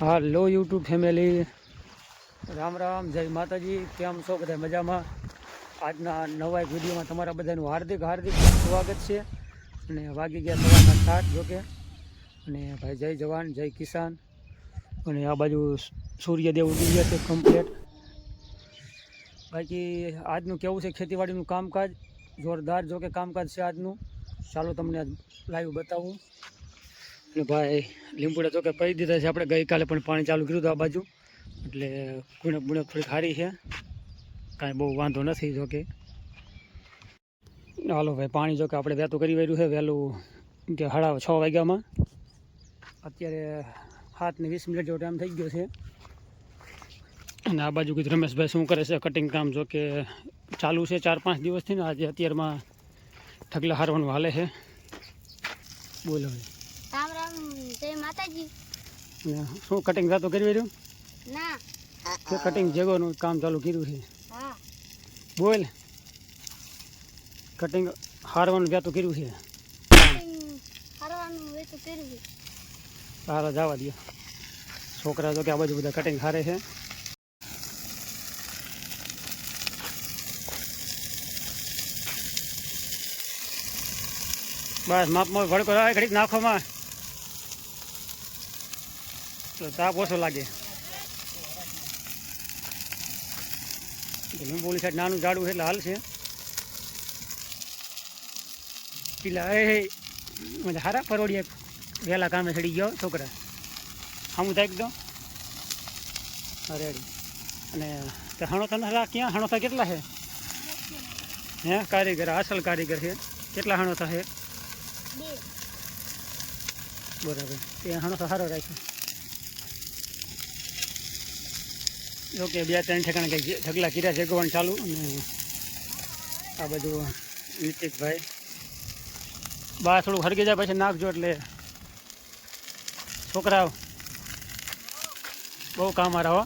હાલો YouTube family, Ram Ram, જય માતાજી. કેમ છો બધા? મજામાં? આજના નવા એક વિડીયોમાં તમારા બધાનું હાર્દિક હાર્દિક સ્વાગત છે. અને વાગી ગયા સવારના 7 જોકે. અને ભાઈ જય જવાન જય કિસાન. અને આ બાજુ સૂર્યદેવ ઉડી ગયા છે કમ્પ્લેટ. બાકી આજનું કેવું છે ખેતીવાડીનું કામકાજ? જોરદાર જોકે કામકાજ છે આજનું. ચાલો તમને લાઈવ બતાવું. અને ભાઈ લીંબુડા તો કે પડી દીધા છે. આપણે ગઈકાલે પણ પાણી ચાલુ કર્યું હતું આ બાજુ, એટલે ગુણક ગુણક થોડીક સારી છે, કાંઈ બહુ વાંધો નથી. જોકે હાલો ભાઈ, પાણી જોકે આપણે વહેતું કરી વર્યું છે વહેલું કે 6:30 વાગ્યામાં. અત્યારે 7:20 જેવો ટાઈમ થઈ ગયો છે. અને આ બાજુ કીધું રમેશભાઈ શું કરે છે? કટિંગ કામ જોકે ચાલુ છે 4-5 દિવસથી ને. આજે અત્યારમાં ઢગલા હારવાનું હાલે છે. બોલો રામ રામ, જય માતાજી. શું કટિંગ રાતો કરી રહ્યું? ના, કે કટિંગ જગોનું કામ ચાલુ કર્યું છે? હા. બોલ, કટિંગ હારવાનું વ્યાતું કર્યું છે? હારવાનું વેતું કર્યું છે. હારા જવા દો. છોકરા તો કે આ બાજુ બધા કટિંગ હારે છે. બસ માપમાં ભડકો આવે ઘડીક નાખોમાં તો તાપ ઓછો લાગે. લીંબોલી સાઈડ નાનું ઝાડું એટલે હાલ છે. પેલા એ હારા પરોડીએ વહેલા કામે ચડી ગયો છોકરા. આમ થાય એકદમ રેડી. અને તે હણોથા ક્યાં હણોથા કેટલા છે? હે કારીગર, અસલ કારીગર છે. કેટલા હણોથા છે? બરાબર, તે હણોથા સારો રાખ્યો. જોકે 2-3 ઠેકાણે કંઈક ઢગલા કર્યા જગવાનું ચાલુ. અને આ બધું નીતિકભાઈ બહાર થોડુંક હરગી જાય પછી નાખજો, એટલે છોકરા બહુ કામ આ રહો.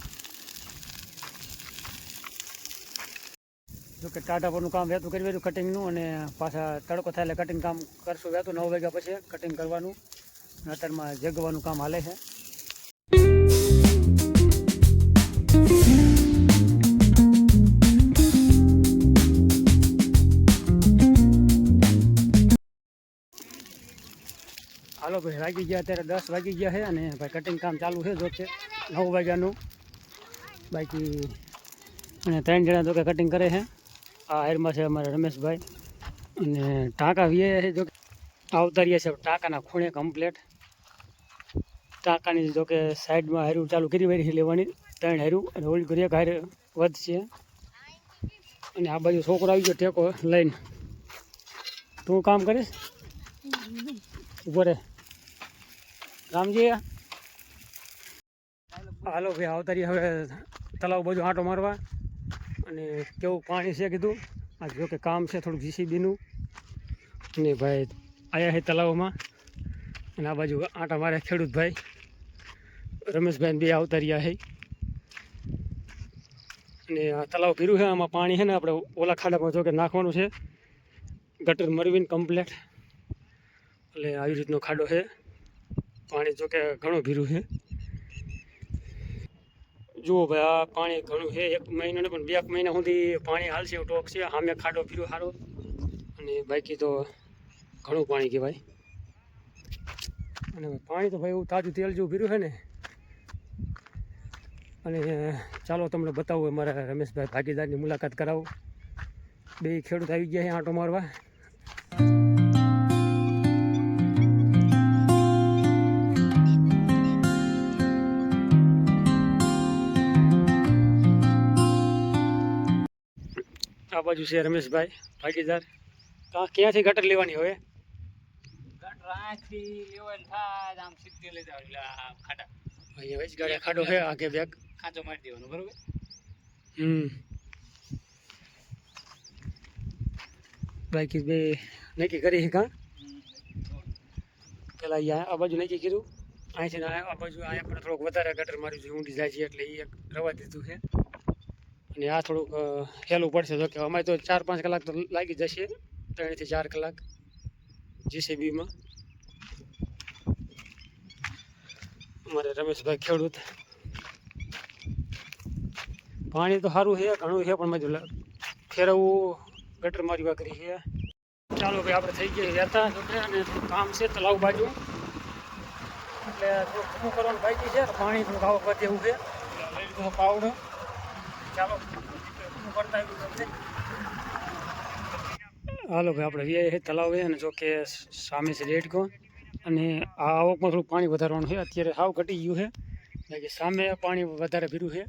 જોકે ટાટા પરનું કામ વહેતું કરી વર્યું કટિંગનું. અને પાછા તડકો થાય એટલે કટિંગ કામ કરશું વહેતું 9 વાગ્યા પછી કટિંગ કરવાનું. અત્યારમાં જગવાનું કામ હાલે છે. હાલો ભાઈ, વાગી ગયા અત્યારે 10 વાગી ગયા છે. અને ભાઈ કટિંગ કામ ચાલુ છે જો કે 9 વાગ્યાનું. બાકી અને 3 જણા જો કે કટિંગ કરે છે. આ હારમાં છે અમારા રમેશભાઈ. અને ટાંકા વીએ છે જો આવતારીએ છે ટાંકાના ખૂણે કમ્પ્લેટ. ટાંકાની જો કે સાઈડમાં હારું ચાલુ કરી વારી લેવાની 3 હારું. અને ઓલી કરી એક હારે વધશે. અને આ બાજુ છોકરો આવી ગયો ટેકો લઈને. તું કામ કરીશ? ઉભો રે રામજી. હાલો ભાઈ, આવતારી હવે તલાવ બાજુ આંટો મારવા. અને કેવું પાણી છે કીધું. આ જો કે કામ છે થોડુંક જીસીબીનું. અને ભાઈ આવ્યા છે તલાવમાં. અને આ બાજુ આંટા મારે ખેડૂત ભાઈ રમેશભાઈ બે આવતા રહ્યા છે. અને આ તલાવ પીરું છે, આમાં પાણી છે ને આપણે ઓલા ખાડામાં જો કે નાખવાનું છે. ગટર મરવીને કમ્પ્લેટ. એટલે આવી રીતનો ખાડો છે. પાણી જો કે ઘણું ભીરું છે. જુઓ ભાઈ, આ પાણી ઘણું છે. 1 મહિનો ને પણ 2 મહિના સુધી પાણી હાલશે એવું ટોક છે. સામે ખાડો ભીરો સારો. અને બાકી તો ઘણું પાણી કહેવાય. અને પાણી તો ભાઈ એવું તાજું તેલ જેવું ભીરું છે ને. અને ચાલો તમને બતાવું અમારા રમેશભાઈ ભાગીદારની મુલાકાત કરાવું. બે ખેડૂત આવી ગયા છે આંટો મારવા. આ બાજુ છે રમેશભાઈ ભાગીદાર. ક્યાંથી ગટર લેવાની હોય? ગટર આથી લેવાની થાય આમ સીધી લઈ જાવ એટલે ખાડા અહીંયા જ ગાડી ખાડો છે આગે બેગ ખાંચો મારી દેવાનો બરોબર. બાકી બે નક્કી કરી છે કાં પેલા અહીંયા આ બાજુ નક્કી કર્યું. અહીંથી આ બાજુ અહીંયા પણ થોડુંક વધારે ગટર માર્યું છે, ઊંડી જાય છે એટલે એ એક રવા દીધું છે. અને આ થોડુંક હેલું પડશે. તો કે અમારે તો 4-5 કલાક તો લાગી જશે, 3 થી 4 કલાક જીસીબીમાં. અમારે રમેશભાઈ ખેડૂત. પાણી તો સારું છે, ઘણું છે, પણ મજૂર ફેરવવું ગટર મારી વાકરી છે. ચાલો ભાઈ આપણે થઈ ગયા રહેતા અને કામ છે તલાવ બાજુ, એટલે થોડું ખુલ્લું કરવાનું બાકી છે. પાણી થોડુંક આવક વધે એવું છે, લઈ લીધો પાવડો. ચાલો કરતા હાલો ભાઈ આપણે વ્યાય છે તલાવ છે, અને જો કે સામે છે રેડકો, અને આ આવકમાં થોડું પાણી વધારવાનું છે. અત્યારે સાવ ઘટી ગયું છે, બાકી સામે પાણી વધારે ભીરું છે,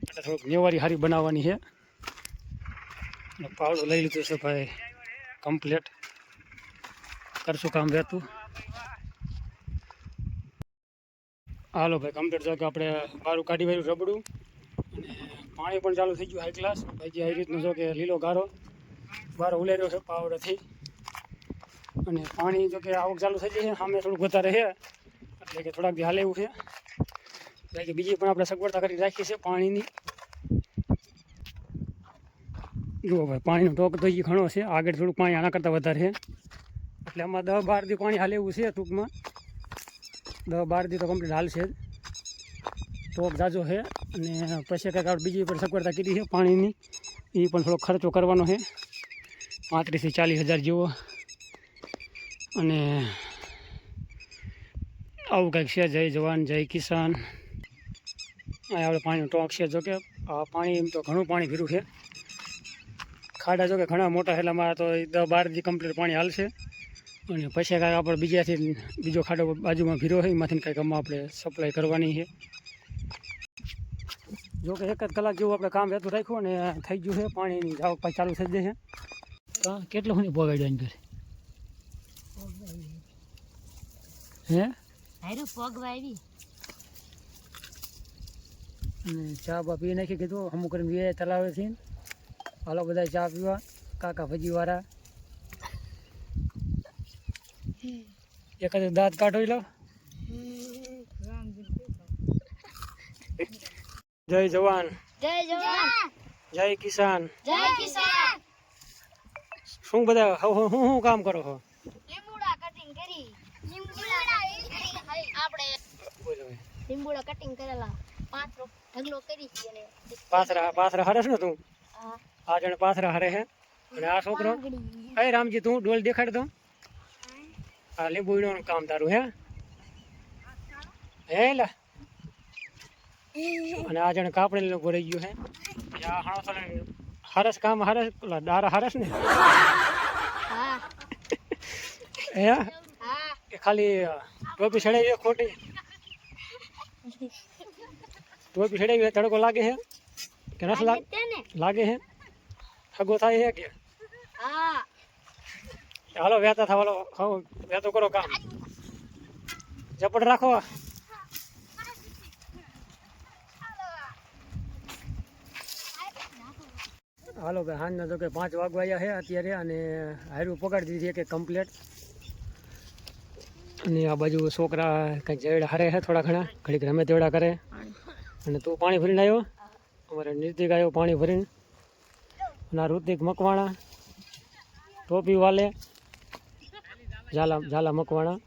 એટલે થોડુંક નેવારી સારી બનાવવાની છે. પાવડો લઈ લીધો છે ભાઈ, કમ્પ્લેટ કરશું કામ રહેતું. હાલો ભાઈ કમ્પ્લીટ. જો કે આપણે બારું કાઢી વાળું રબડું, અને પાણી પણ ચાલુ થઈ ગયું હાઈ ક્લાસ. બાકી આવી રીતનું જો કે લીલો ગારો બારો ઉલેર્યો છે પાવડેથી, અને પાણી જો કે આવક ચાલુ થઈ જાય છે. સામે થોડુંક વધારે છે, એટલે કે થોડાક હાલે એવું છે. બાકી બીજી પણ આપણે સગવડતા કરી રાખી છે પાણીની. જુઓ ભાઈ પાણીનો ટોક તો એ ઘણો છે, આગળ થોડુંક પાણી આના કરતાં વધારે છે, એટલે આમાં 10-12 દી પાણી હાલે એવું છે. ટૂંકમાં 10-12 દી તો કમ્પ્લીટ હાલશે જ. ટોક જાજો છે, અને પછી કંઈક આપણે બીજી પણ સગવડતા કીધી છે પાણીની, એ પણ થોડો ખર્ચો કરવાનો છે, 35,000 થી 40,000 જેવો. અને આવું કંઈક છે. જય જવાન જય કિસાન. અહીંયા આપણે પાણીનો ટોક છે. જો કે આ પાણી એમ તો ઘણું પાણી ભીરું છે. ખાડા જો કે ઘણા મોટા, એટલામાં તો 10-12 દી કમ્પ્લીટ પાણી હાલશે. અને પછી કાંઈક આપણે બીજાથી બીજો ખાડો બાજુમાં ભીરો હોય, એમાંથી કંઈક આમાં આપણે સપ્લાય કરવાની છે. જો કે 1 જ કલાક જેવું આપણે કામ રહેતું રાખ્યું, અને થઈ ગયું છે. પાણીની જાવક પાછી ચાલુ થઈ જશે. કેટલું સુધી પોગાડ્યું અંદર હે હારું પગવા આવી, અને ચા બા પી નાખી. કીધું અમુક કરીને વે તલાવે છે. હાલો બધા ચા પીવા, કાકા ભજીવાળા. એકાદ દાંત કાઢો લો. જય જવાન જય જવાન જય કિસાન. જય કિસાન. શું બધા શું કામ કરો છો? લીંબુડા કટિંગ કરી, આપણે લીંબુડા કટિંગ કરેલા 5 ઢગલો કરી છે. અને પાથરા હરસ ને તું? આ જણ પાથરા હરે હે. અને આ છોકરો એ રામજી તું ડોલ દેખાડ તો. આ લીંબુડાનું કામ તારું હે લા. અને આ જણ કાપડેલું ભરાઈ ગયું હે. આ હણો હરસ કામ હરસ દારા હરસ ને હા હે. એ ખાલી ટોપી ચડાવી ખોટી ટોપી ચડાવી તડકો લાગે છે કે નથી લાગે છે? હગો થાય છે કે? હા હાલો વહેતા થવાલો, વહેતો કરો કામ, ઝપટ રાખો. હાલો ભાઈ સાંજના તો કે 5 વાગવા આવ્યા છે અત્યારે, અને હારું પગાડી દીધી કે કમ્પ્લેટ. અને આ બાજુ છોકરા કંઈક જેવડા હરે છે, થોડા ઘણા ઘડીક રમે તેવડા કરે. અને તું પાણી ભરીને આવ્યો? અમારે નિર્તિક આવ્યો પાણી ભરીને. અને આ ઋતિક મકવાણા ટોપી વાલે ઝાલા મકવાણા.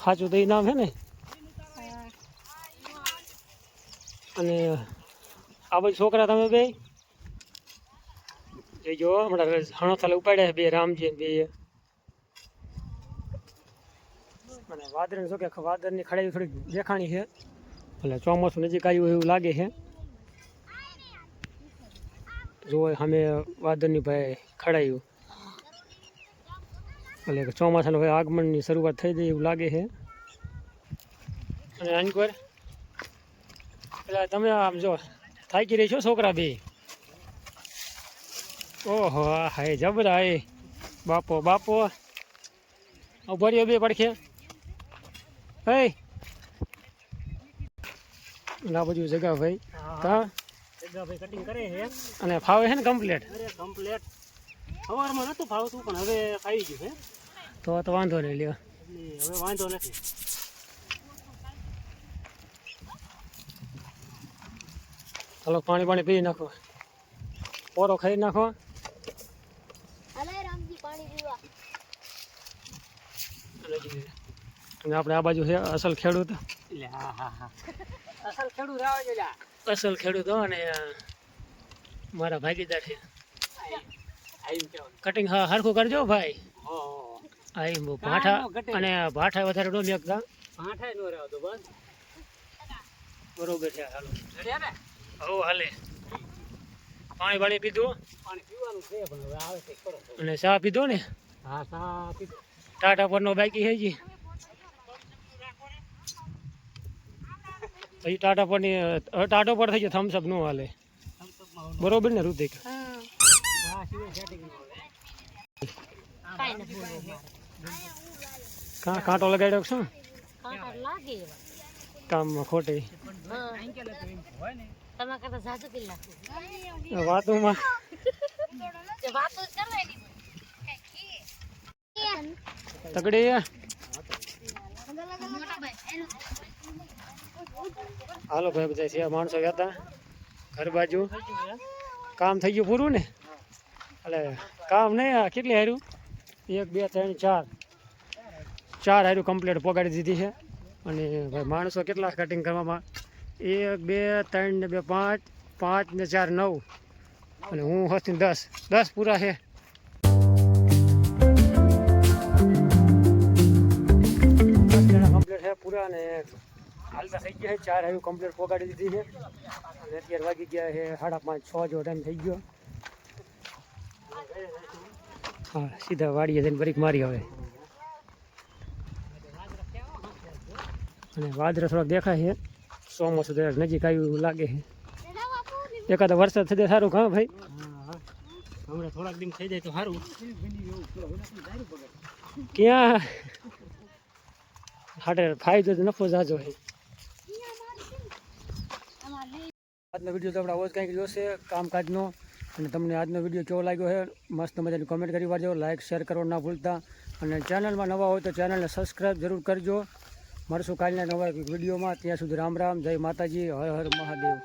સાચું તો એ નામ છે ને? અને આ બાજુ છોકરા તમે બે જો હમણાં હણો થાલે ઉપાડ્યા બે રામજી બે. અને વાદળ શું કે વાદળની ખડાઈ થોડીક દેખાણી છે, એટલે ચોમાસું નજીક આવ્યું એવું લાગે છે. જો સામે વાદળની ભાઈ ખડાયું, એટલે ચોમાસાનું ભાઈ આગમનની શરૂઆત થઈ જાય એવું લાગે છે. અને આનકોર એટલે તમે આમ જો થાકી રહી છો છોકરા બે? ઓહો હાય જબરા એ બાપો ઉભો રહ્યો બે પડખે. હે આ બધું જગા ભાઈ ભાઈ કટિંગ કરે છે, અને ફાવે છે ને કમ્પ્લેટ? કમ્પ્લેટ સવારમાં નતું ફાવતું, પણ હવે ફાવી ગયું છે. તો વાંધો નહીં લ્યો, હવે વાંધો નથી. ચાલો પાણી પી નાખો, પોરો ખાઈ નાખો. રામજી પાણી પીવા. અને આપણે આ બાજુ છે અસલ ખેડૂત, એટલે હા હા હા અસલ ખેડૂત આવે છે લ્યા. અસલ ખેડૂતો અને મારા ભાગીદાર છે. આઈમ કેવાનું. કટિંગ હા હરખું કરજો ભાઈ. હો આ એમ ભાઠા અને ભાઠા વધારે ડો મેકતા ભાઠાય નો રહેતો બસ. બરોબર છે હાલો. રેડ્યા ને હો હાલે. પાણી પાણી પીધું પાણી પીવાનું છે પણ હવે આવે છે કરો. અને ચા પીધો ને હા સા પીધું. ટાટા પરનો બાકી છે જી પછી ટાટા પરની ટાટો પર થઈ જાય થમ્સઅપ નો હાલે બરોબર ને ઋતિક હા હા સિવાય સેટિંગ નો આવે. કાઈ નથી બોલવું મારે. કાંટો લગાડ્યો શું કાંટા લાગે એવા. કામમાં ખોટી હા હોય ને તમારા કરતા જાજુ પી નાખું. વાતોમાં તે વાતો જ કરવાની તગડી મોટા ભાઈ હાલો ભાઈ બધા છે માણસો ગયા હતા ઘર બાજુ કામ થઈ ગયું પૂરું ને એટલે કામ નહીં આ કેટલી હાર્યું 1 2 3 4 હાર્યું કમ્પ્લીટ પોગાડી દીધી છે અને ભાઈ માણસો કેટલા કટિંગ કરવામાં 1 2 3 ને 2 5 5 ને 4 9 અને હું હોસ્તી 10 પૂરા છે કમ્પ્લીટ છે પૂરા ને હાલતા થઈ ગયા છે 4 હાર્યું કમ્પ્લીટ પોગાડી દીધી છે અને અત્યારે વાગી ગયા છે 5:30 6 જેવો ટાઈમ થઈ ગયો હા સીધા વાડીએ જઈને બ્રેક મારી હવે અને વાદળા થોડાક દેખાય છે ચોમાસું તો નજીક આવ્યું લાગે છે એકાદો વરસાદ થઈ જાય સારું કાં ભાઈ હમણાં થોડાક દિન થઈ જાય તો સારું ક્યાં હાટે ફાયદો તો નફો જાજો છે આજનો વિડીયો તો આપણે આવો જ કંઈક જોશે કામકાજનો અને તમને આજનો વિડીયો કેવો લાગ્યો છે મસ્ત મજાની કોમેન્ટ કરી વાળજો લાઇક શેર કરવા ના ભૂલતા અને ચેનલમાં નવા હોય તો ચેનલને સબસ્ક્રાઈબ જરૂર કરજો મળશું કાલના નવા વિડીયોમાં ત્યાં સુધી રામ રામ જય માતાજી હર હર મહાદેવ.